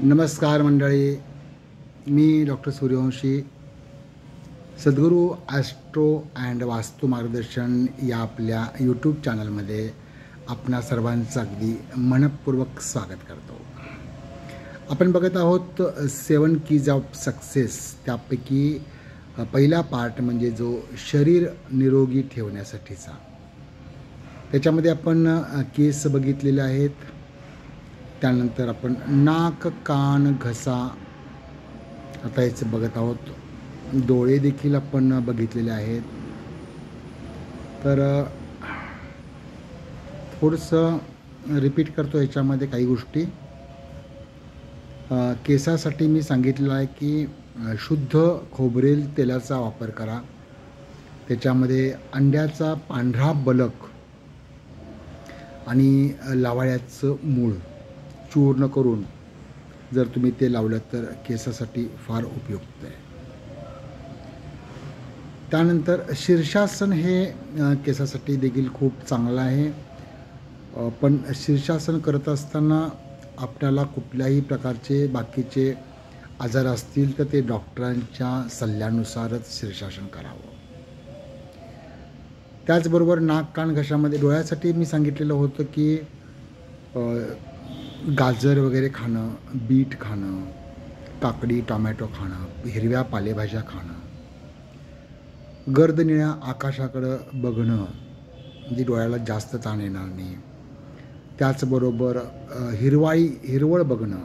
नमस्कार मंडळी, मी doctor Suryavanshi. Sadhguru Austro and वास्तू मार्गदर्शन या आपल्या यूट्यूब चॅनलमध्ये आपणा सर्वांचं अगदी मनपूर्वक स्वागत करतो. आपण बघत आहोत 7 कीज ऑफ सक्सेस. त्यापैकी पहिला पार्ट म्हणजे जो शरीर निरोगी ठेवण्यासाठीचा. त्याच्यामध्ये आपण केस बघितलेले आहेत. त्यानंतर आपण नाक, कान, घसा आता याचं बघत आहोत. डोळे देखील आपण बघितलेले आहेत. तर थोडंसं रिपीट करतो याच्यामध्ये काही गोष्टी. केसासाठी मी सांगितलेलं आहे की शुद्ध खोबरेल तेलाचा वापर करा. त्याच्यामध्ये अंड्याचा पांढरा बलक आणि लावाळ्याचं मूळ चूर्ण करून जर तुम्ही ते लावलं तर केसासाठी फार उपयुक्त आहे. त्यानंतर शीर्षासन हे केसासाठी देखील खूप चांगलं आहे. पण शीर्षासन करत असताना आपल्याला कुठल्याही प्रकारचे बाकीचे आजार असतील तर ते डॉक्टरांच्या सल्ल्यानुसारच शीर्षासन करावं. त्याचबरोबर नाक, कान, घशामध्ये डोळ्यासाठी मी सांगितलेलं होतं की गाजर वगैरे खाणं, बीट खाणं, काकडी, टोमॅटो खाणं, हिरव्या पालेभाज्या खाणं, गर्द निळ्या आकाशाकडं बघणं म्हणजे डोळ्याला जास्त ताण येणार नाही. त्याचबरोबर हिरवळ बघणं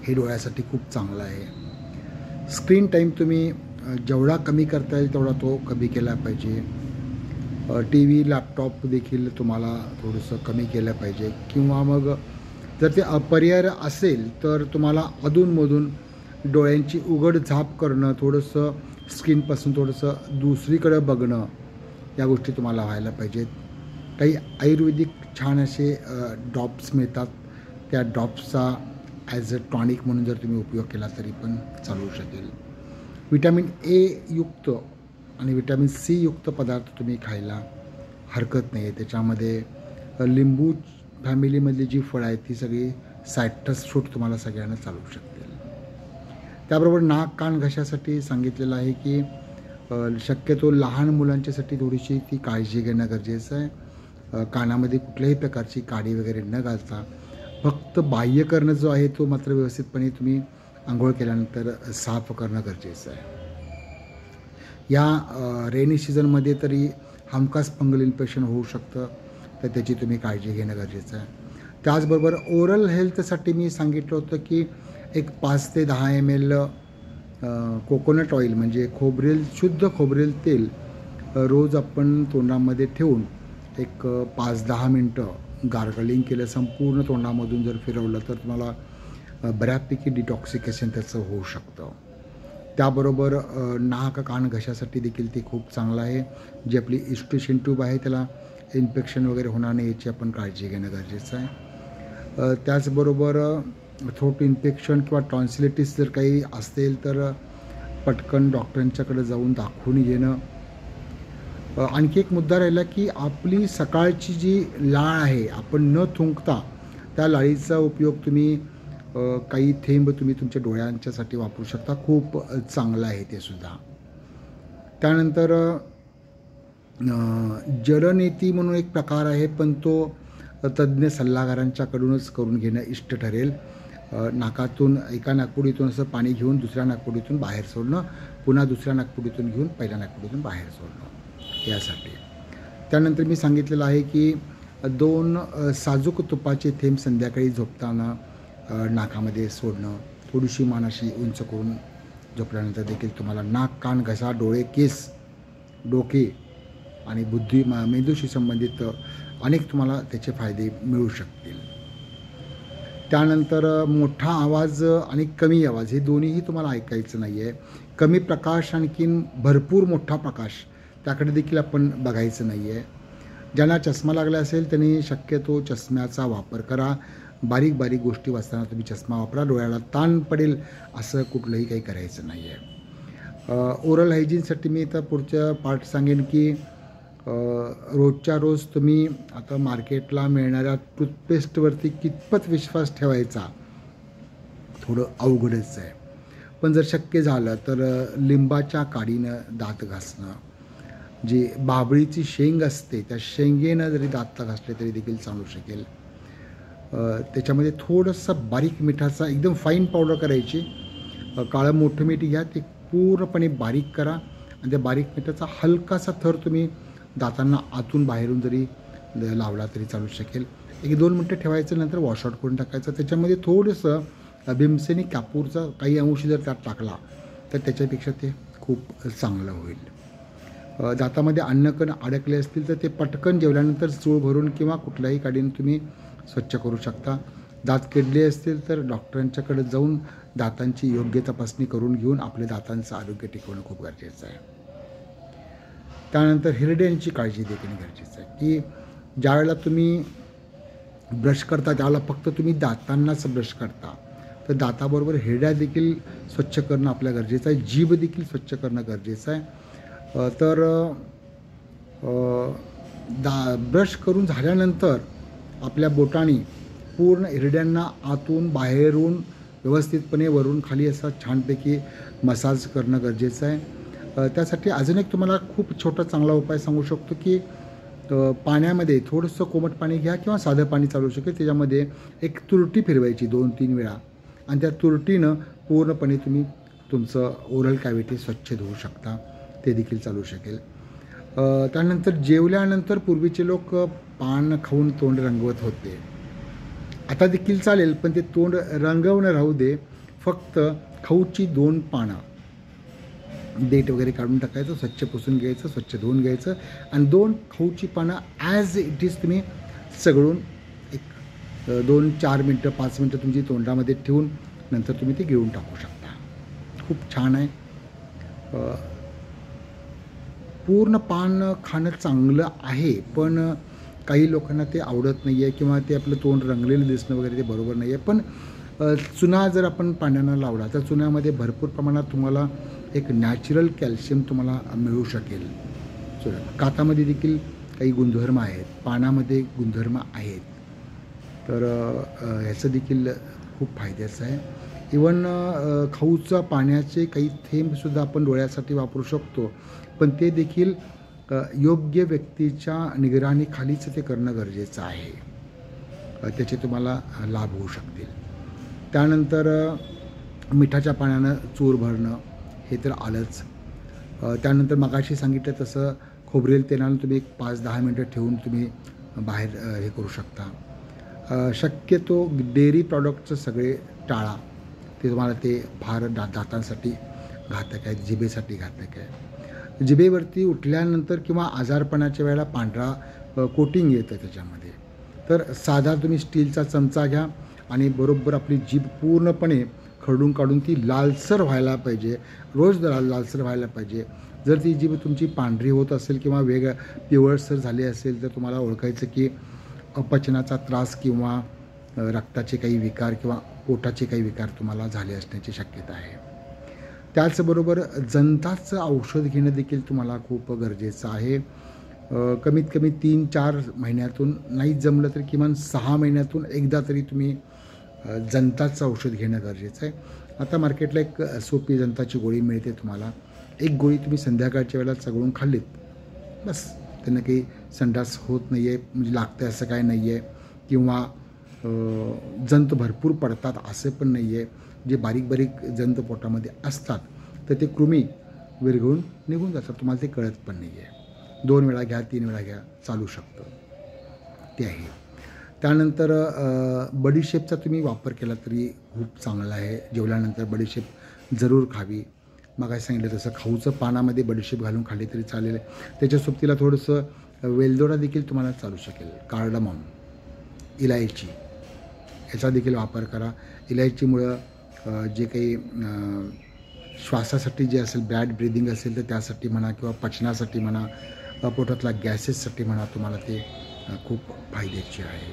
हे डोळ्यासाठी खूप चांगलं आहे. स्क्रीन टाईम तुम्ही जेवढा कमी करता येईल तेवढा तो कमी केला पाहिजे. टी व्ही, लॅपटॉप देखील तुम्हाला थोडंसं कमी केलं पाहिजे. किंवा मग जर ते अपरिहार्य असेल तर तुम्हाला अधूनमधून डोळ्यांची उघड झाप करणं, थोडंसं स्क्रीनपासून थोडंसं दुसरीकडे बघणं, या गोष्टी तुम्हाला व्हायला पाहिजेत. काही आयुर्वेदिक छान असे ड्रॉप्स मिळतात. त्या ड्रॉप्सचा ॲज अ टॉनिक म्हणून जर तुम्ही उपयोग केला तरी पण चालू शकेल. विटॅमिन ए युक्त आणि विटॅमिन सी युक्त पदार्थ तुम्ही खायला हरकत नाही आहे. त्याच्यामध्ये लिंबू फॅमिलीमधली जी फळं आहेत ती सगळी सायट्रस फ्रूट तुम्हाला सगळ्यांना चालू शकतील. त्याबरोबर नाक, कान, घशासाठी सांगितलेलं आहे की शक्यतो लहान मुलांच्यासाठी थोडीशी ती काळजी घेणं गरजेचं आहे. कानामध्ये कुठल्याही प्रकारची काडी वगैरे न घालता फक्त बाह्यकर्ण जो आहे तो मात्र व्यवस्थितपणे तुम्ही आंघोळ केल्यानंतर साफ करणं गरजेचं आहे. या रेनी सीझनमध्ये तरी हमखास फंगल इन्फेक्शन होऊ शकतं, तर त्याची तुम्ही काळजी घेणं गरजेचं आहे. त्याचबरोबर ओरल हेल्थसाठी मी सांगितलं होतं की एक 5 ते 10 ml कोकोनट ऑइल म्हणजे शुद्ध खोबरेल तेल रोज आपण तोंडामध्ये ठेवून एक 5-10 मिनटं गार्गलिंग केलं, संपूर्ण तोंडामधून जर फिरवलं तर तुम्हाला बऱ्यापैकी डिटॉक्सिकेशन त्याचं होऊ शकतं. त्याबरोबर नाक, कान, घशासाठी देखील ते खूप चांगलं आहे. जी आपली इस्ट्रेशन ट्यूब आहे त्याला इन्फेक्शन वगैरे होणार नाही याची आपण काळजी घेणं गरजेचं आहे. त्याचबरोबर थ्रोट इन्फेक्शन किंवा टॉन्सिलिटिस जर काही असेल तर पटकन डॉक्टरांच्याकडे जाऊन दाखवून घेणं. आणखी एक मुद्दा राहिला की आपली सकाळची जी लाळ आहे आपण न थुंकता त्या लाळीचा उपयोग तुम्ही काही थेंब तुम्ही तुमच्या डोळ्यांच्यासाठी वापरू शकता. खूप चांगलं आहे ते सुद्धा. त्यानंतर जलनेती म्हणून एक प्रकार आहे, पण तो तज्ज्ञ सल्लागारांच्याकडूनच करून घेणं इष्ट ठरेल. नाकातून एका नाकपुडीतून असं पाणी घेऊन दुसऱ्या नाकपुडीतून बाहेर सोडणं, पुन्हा दुसऱ्या नाकपुडीतून घेऊन पहिल्या नाकपुडीतून बाहेर सोडणं यासाठी. त्यानंतर मी सांगितलेलं आहे की 2 साजूक तुपाचे थेंब संध्याकाळी झोपताना नाकामध्ये सोडणं. थोडीशी मान अशी उंच करून झोपल्यानंतर देखील तुम्हाला नाक, कान, घसा, डोळे, केस, डोके आणि मेंदूशी संबंधित अनेक तुम्हाला त्याचे फायदे मिळू शकतील. त्यानंतर मोठा आवाज आणि कमी आवाज हे दोन्हीही तुम्हाला ऐकायचं नाही आहे. कमी प्रकाश आणखीन भरपूर मोठा प्रकाश त्याकडे देखील आपण बघायचं नाही आहे. ज्यांना चष्मा लागला असेल त्यांनी शक्यतो चष्म्याचा वापर करा. बारीक बारीक गोष्टी वाचताना तुम्ही चष्मा वापरा. डोळ्याला ताण पडेल असं कुठलंही काही करायचं नाही आहे. ओरल हायजीनसाठी मी आता पुढच्या पार्ट सांगेन की रोजच्या रोज तुम्ही आता मार्केटला मिळणाऱ्या टूथपेस्टवरती कितपत विश्वास ठेवायचा थोडं अवघडच आहे. पण जर शक्य झालं तर लिंबाच्या काडीनं दात घासणं, जी बाभळीची शेंग असते त्या शेंगेनं जरी दात घासले तरी देखील चालू शकेल. त्याच्यामध्ये थोडंसं बारीक मिठाचा एकदम फाईन पावडर करायची, काळं मोठं मीठ घ्या, ते पूर्णपणे बारीक करा आणि त्या बारीक मिठाचा हलकासा थर तुम्ही दातांना आतून बाहेरून जरी लावला तरी चालू शकेल. 1-2 मिनटं ठेवायचं, नंतर वॉशआउट करून टाकायचं. त्याच्यामध्ये थोडंसं भीमसेनी कापूरचा काही अंश जर त्यात टाकला तर त्याच्यापेक्षा ते खूप चांगलं होईल. दातामध्ये अन्नकण अडकले असतील तर ते पटकन जेवल्यानंतर चूळ भरून किंवा कुठल्याही काडीने तुम्ही स्वच्छ करू शकता. दात किडले असतील तर डॉक्टरांच्याकडे जाऊन दातांची योग्य तपासणी करून घेऊन आपल्या दातांचं आरोग्य टिकवणं खूप गरजेचं आहे. त्यानंतर हिरड्यांची काळजी देखील गरजेचं आहे, की ज्यावेळेला तुम्ही ब्रश करता त्यावेळेला फक्त तुम्ही दातांनाच ब्रश करता, तर दाताबरोबर हिरड्या देखील स्वच्छ करणं आपल्या गरजेचं आहे, जीभ देखील स्वच्छ करणं गरजेचं आहे. तर ब्रश करून झाल्यानंतर आपल्या बोटांनी पूर्ण हिरड्यांना आतून बाहेरून व्यवस्थितपणे वरून खाली असा छानपैकी मसाज करणं गरजेचं आहे. त्यासाठी अजून एक तुम्हाला खूप छोटा चांगला उपाय सांगू शकतो, की पाण्यामध्ये थोडंसं कोमट पाणी घ्या किंवा साधं पाणी चालू शकेल, त्याच्यामध्ये एक तुरटी फिरवायची 2-3 वेळा आणि त्या तुरटीनं पूर्णपणे तुम्ही तुमचं ओरल कॅव्हिटी स्वच्छ धुवू शकता, ते देखील चालू शकेल. त्यानंतर जेवल्यानंतर पूर्वीचे लोक पान खाऊन तोंड रंगवत होते, आता देखील चालेल, पण ते तोंड रंगवणं राहू दे. फक्त खाऊची 2 पानं, देठ वगैरे काढून टाकायचं, स्वच्छ पुसून घ्यायचं, स्वच्छ धुवून घ्यायचं आणि 2 खाऊची पानं ॲज इट इज तुम्ही सगळून एक 2-4 मिनटं 5 मिनटं तुमची तोंडामध्ये ठेवून नंतर तुम्ही ते गिळून टाकू शकता. खूप छान आहे. पूर्ण पान खाणं चांगलं आहे, पण काही लोकांना ते आवडत नाही आहे किंवा ते आपलं तोंड रंगलेलं दिसणं वगैरे ते बरोबर नाही आहे. पण चुना जर आपण पाण्यानं लावला तर चुन्यामध्ये भरपूर प्रमाणात तुम्हाला एक नॅचरल कॅल्शियम तुम्हाला मिळू शकेल. कातामध्ये देखील काही गुणधर्म आहेत, पानामध्ये गुणधर्म आहेत, तर ह्याचं देखील खूप फायद्याचं आहे. इवन खाऊच्या पाण्याचे काही थेंबसुद्धा आपण डोळ्यासाठी वापरू शकतो, पण ते देखील योग्य व्यक्तीच्या निगराणीखालीच ते करणं गरजेचं आहे, त्याचे तुम्हाला लाभ होऊ शकतील. त्यानंतर मिठाच्या पाण्यानं चूर भरणं हे तर आलंच. त्यानंतर मगाशी सांगितलं तसं खोबरेल तेलानं तुम्ही 5-10 मिनटं ठेवून तुम्ही बाहेर हे करू शकता. शक्यतो डेअरी प्रॉडक्टचं सगळे टाळा, ते तुम्हाला ते फार दातांसाठी घातक आहे, जिभेसाठी घातक आहे. जिभेवरती उठल्यानंतर किंवा आजारपणाच्या वेळेला पांढरा कोटिंग येतं त्याच्यामध्ये, तर साधा तुम्ही स्टीलचा चमचा घ्या आणि बरोबर आपली जीभ पूर्णपणे खरडून काढून ती लालसर व्हायला पाहिजे, रोज लालसर व्हायला पाहिजे. जर ती जीभ तुमची पांढरी होत असेल किंवा पिवळसर झाली असेल तर तुम्हाला ओळखायचं की अपचनाचा त्रास किंवा रक्ताचे काही विकार किंवा पोटाचे काही विकार तुम्हाला झाले असण्याची शक्यता आहे. त्याचबरोबर जंताचं औषध घेणं देखील तुम्हाला खूप गरजेचं आहे. कमीत कमी 3-4 महिन्यातून, नाही जमलं तर किमान 6 महिन्यातून एकदा तरी तुम्ही जंताचं औषध घेणं गरजेचं आहे. आता मार्केटला एक सोपी जंताची गोळी मिळते तुम्हाला, एक गोळी तुम्ही संध्याकाळच्या वेळेला चघळून खाल्लीत बस, त्यांना काही संडास होत नाही आहे, म्हणजे लागतं असं काय नाही आहे, किंवा जंत भरपूर पडतात असं पण नाही आहे. जे बारीक बारीक जंत पोटामध्ये असतात तर ते कृमी विरघळून निघून जातात, तुम्हाला ते कळत पण नाही आहे. 2 वेळा घ्या, 3 वेळा घ्या, चालू शकतं, ते आहे. त्यानंतर बडीशेपचा तुम्ही वापर केला तरी खूप चांगला आहे. जेवल्यानंतर बडीशेप जरूर खावी. मग सांगितलं तसं खाऊचं पानामध्ये बडीशेप घालून खाल्ली तरी चालेल. त्याच्या सोबतीला थोडंसं वेलदोडा देखील तुम्हाला चालू शकेल. कार्डमम, इलायची, याचा देखील वापर करा. इलायचीमुळं जे काही श्वासासाठी जे असेल, बॅड ब्रिदिंग असेल तर त्यासाठी म्हणा किंवा पचनासाठी म्हणा, पोटातला गॅसेससाठी म्हणा, तुम्हाला ते खूप फायद्याचे आहे.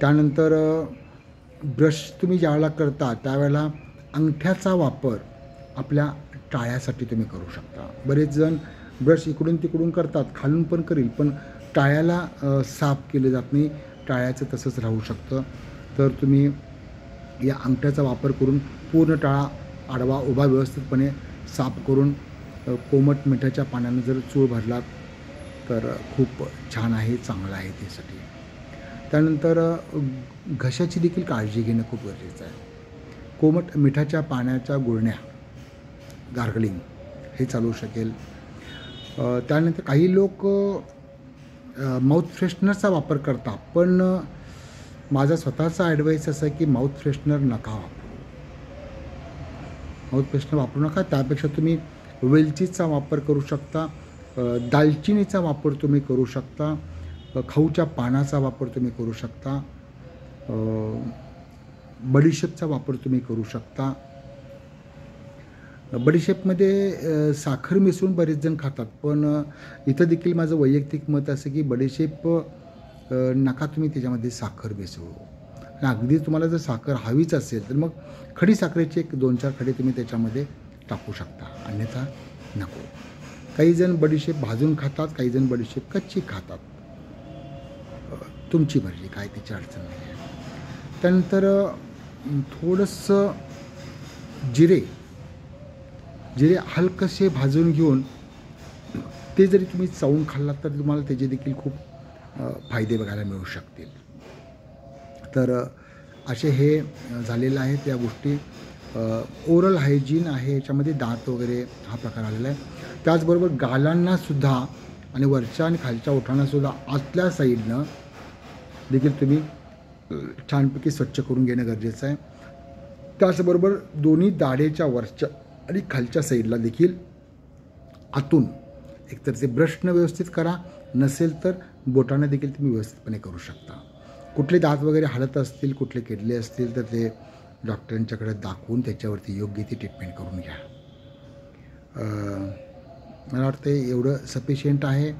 त्यानंतर ब्रश तुम्ही ज्यावेळेला करता त्यावेळेला अंगठ्याचा वापर आपल्या टाळ्यासाठी तुम्ही करू शकता. बरेच जण ब्रश इकडून तिकडून करतात, खालून पण करील, पण टाळ्याला साफ केलं जात नाही, टाळ्याचं तसंच राहू शकतं. तर तुम्ही या अंगठ्याचा वापर करून पूर्ण टाळा आडवा उभा व्यवस्थितपणे साफ करून कोमट मिठाच्या पाण्यानं जर चूळ भरलात तर खूप छान आहे, चांगलं आहे त्यासाठी. त्यानंतर घशाची देखील काळजी घेणं खूप गरजेचं आहे. कोमट मिठाच्या पाण्याच्या गुळण्या, गार्गलिंग हे चालू शकेल. त्यानंतर काही लोक माउथ फ्रेशनरचा वापर करतात, पण माझा स्वतःचा ॲडवाईस असा आहे की माउथ फ्रेशनर नका वापरू. माउथ फ्रेशनर वापरू नका. त्यापेक्षा तुम्ही वेलचीचा वापर करू शकता, दालचिनीचा वापर तुम्ही करू शकता, खाऊच्या पानाचा वापर तुम्ही करू शकता, बडीशेपचा वापर तुम्ही करू शकता. बडीशेपमध्ये साखर मिसळून बरेच जण खातात, पण इथं देखील माझं वैयक्तिक मत असं की बडीशेप नका तुम्ही त्याच्यामध्ये साखर मिसळू. आणि अगदी तुम्हाला जर साखर हवीच असेल तर मग खडी साखरेचे 1-2-4 खडे तुम्ही त्याच्यामध्ये टाकू शकता, अन्यथा नको. काही जण बडीशेप भाजून खातात, काही जण बडीशेप कच्ची खातात. तुमची मर्जी, काय त्याची अडचण नाही आहे. त्यानंतर थोडंसं जिरे हलकसे भाजून घेऊन ते जरी तुम्ही चावून खाल्लात तर तुम्हाला त्याचे देखील खूप फायदे बघायला मिळू शकतील. तर असे हे झालेलं आहे त्या गोष्टी. ओरल हायजीन आहे, याच्यामध्ये दात वगैरे हा प्रकार आलेला आहे. त्याचबरोबर गालांनासुद्धा आणि वरच्या आणि खालच्या ओठांनासुद्धा आतल्या साईडनं देखील तुम्ही छानपैकी स्वच्छ करून घेणं गरजेचं आहे. त्याचबरोबर दोन्ही दाढेच्या वरच्या आणि खालच्या साईडला देखील आतून एकतर ते ब्रशनं व्यवस्थित करा, नसेल तर बोटानं देखील तुम्ही व्यवस्थितपणे करू शकता. कुठले दात वगैरे हलत असतील, कुठले किडले असतील तर ते डॉक्टरांच्याकडे दाखवून त्याच्यावरती योग्य ती ट्रीटमेंट करून घ्या. मला वाटतं एवढं सफिशियंट आहे.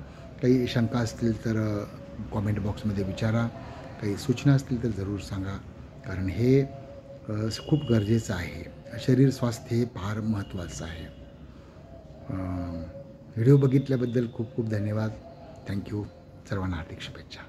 काही शंका असतील तर कॉमेंट बॉक्समध्ये विचारा, काही सूचना असतील तर जरूर सांगा, कारण हे खूप गरजेचं आहे. शरीर स्वास्थ्य हे फार महत्त्वाचं आहे. व्हिडिओ बघितल्याबद्दल खूप खूप धन्यवाद. थँक्यू. सर्वांना हार्दिक शुभेच्छा.